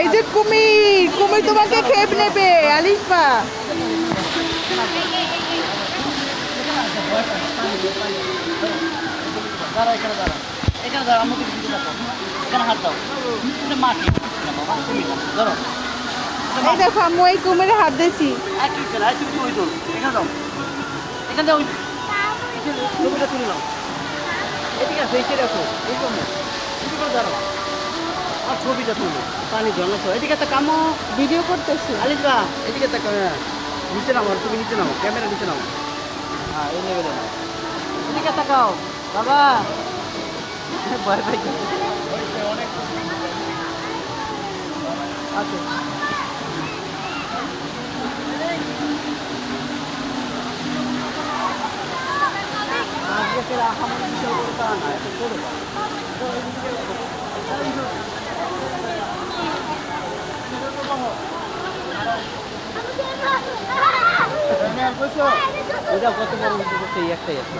এই যে কুমির, কুমির তোমাকে খেয়ে নেবে আলিফা। দাঁড়া এখানে দাঁড়া, এখানে দাঁড়া, আমাকে দিতে থাকো, এখানে হাত দাও, এটা মাটি না বাবা, তুমি না ধরো, এই দেখো আম্মু এই কুমিরে হাত দিয়েছি। একই খেলা, তুমি ওই দৌড়, এখানে দাও, এখানে দাও, ছবিটা তুলে নাও, এদিকে আছে, এসে রাখো, এই কমে, এদিকে করে দাঁড়াও, আর ছবিটা তুলো, পানি ঝর্ণা সহ, এদিকে একটা কামো, ভিডিও করতেছি। আলিফা, এদিকে একটা নিচে নামো, তুমি নিচে নামো, ক্যামেরা নিচে নামো, হ্যাঁ এই লেভেলে নাও, এদিকে তাকাও, বাবা, ভয় পাই আচ্ছা আজকে আমার বিষয় করে তা না এটা করে দাও এটা কত বড় করছে এই একটাই আছে